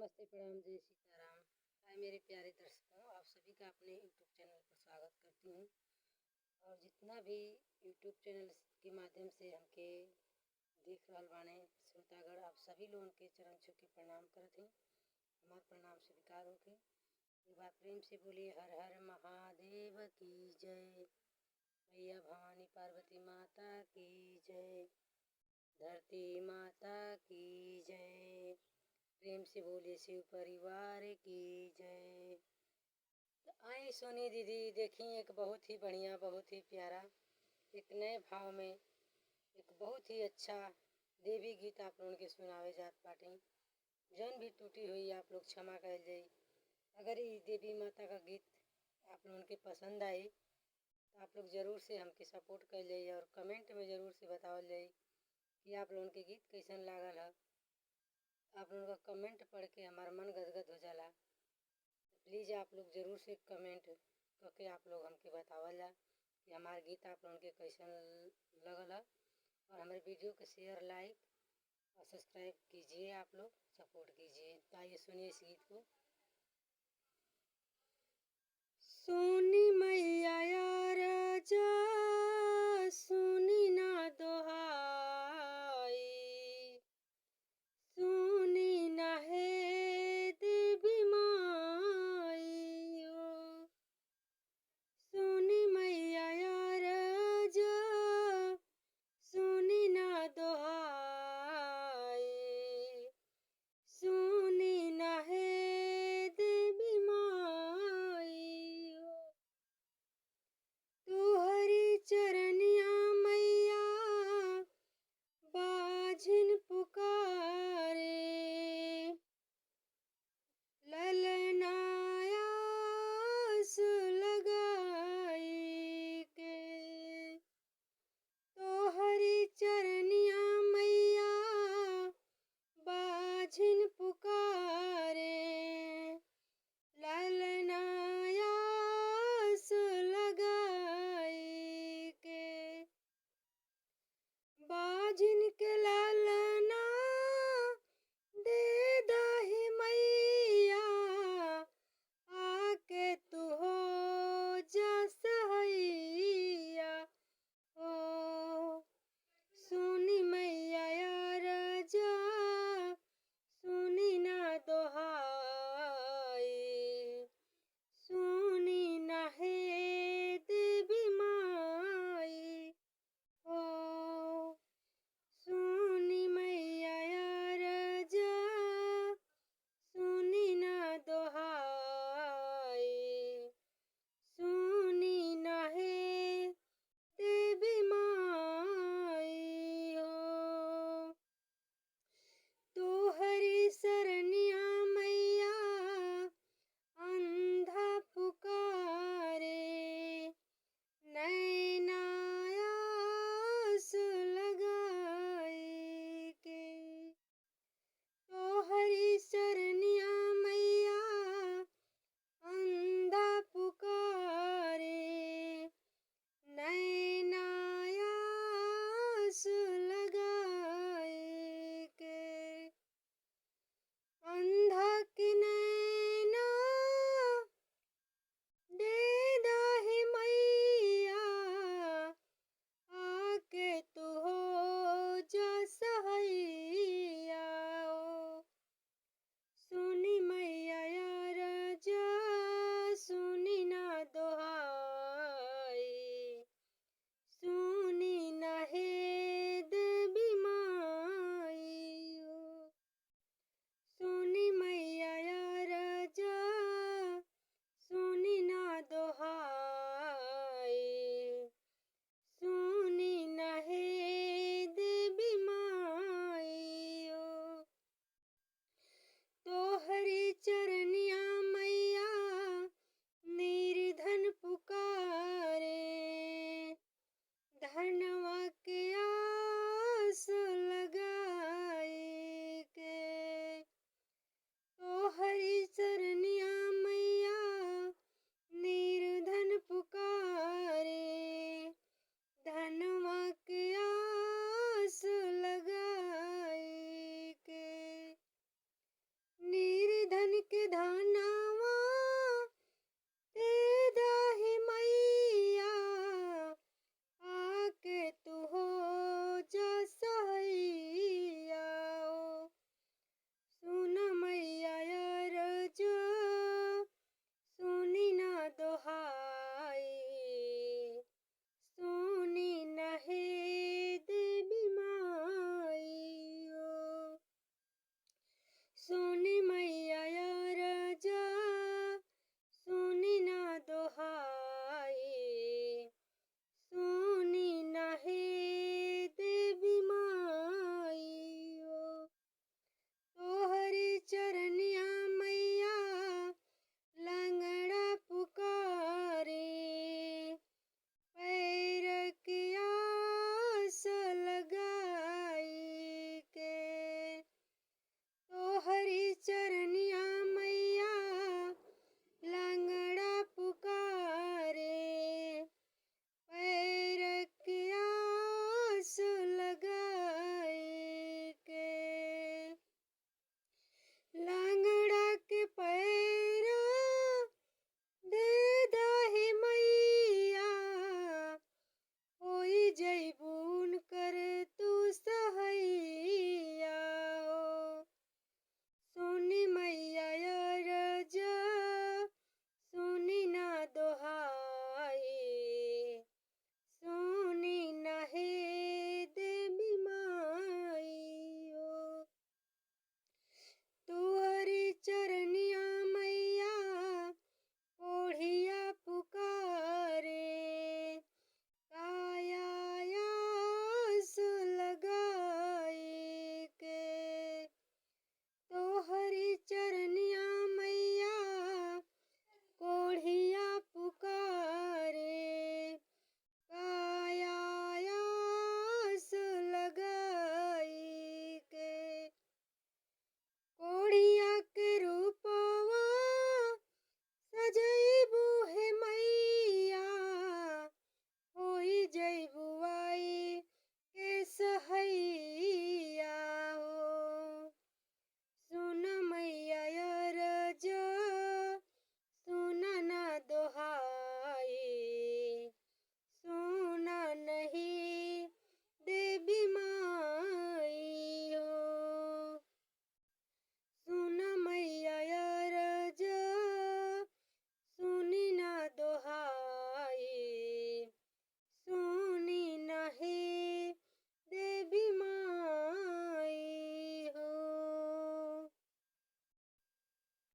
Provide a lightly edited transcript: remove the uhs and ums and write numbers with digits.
नमस्ते, प्रणाम, जय सीताराम। हाय मेरे प्यारे दर्शकों, आप सभी का अपने यूट्यूब चैनल पर स्वागत करती हूँ। और जितना भी यूट्यूब चैनल के माध्यम से हमके देख रहल बाने श्रोतागण, आप सभी लोगन के चरण छू के प्रणाम करत हूँ। हमार प्रणाम स्वीकार होके एक बार प्रेम से बोलिए हर हर महादेव की जय। मैया भवानी पार्वती माता की जय, धरती माता की जय। प्रेम से बोले शिव परिवार की जय। तो आई सोनी दीदी, देखी एक बहुत ही बढ़िया, बहुत ही प्यारा, एक नए भाव में एक बहुत ही अच्छा देवी गीत आप लोगन के सुनावे जात बाटे। जौन भी टूटी हुई आप लोग क्षमा कर जाई। अगर ये देवी माता का गीत आप लोगन के पसंद आई तो आप लोग जरूर से हमके सपोर्ट कर जाइए और कमेंट में जरूर से बतावल जाई कि आप लोगन के गीत कैसन लागल है। आप लोगों का कमेंट पढ़ के हमारा मन गदगद हो जाला। तो प्लीज़ आप लोग ज़रूर से कमेंट करके आप लोग हमके बतावल जा कि हमारा गीत आप लोगों के कैसन लगल है। और हमारे वीडियो को शेयर, लाइक और सब्सक्राइब कीजिए, आप लोग सपोर्ट कीजिए। तो आइए सुनिए इस गीत को। सोनी मैया राजा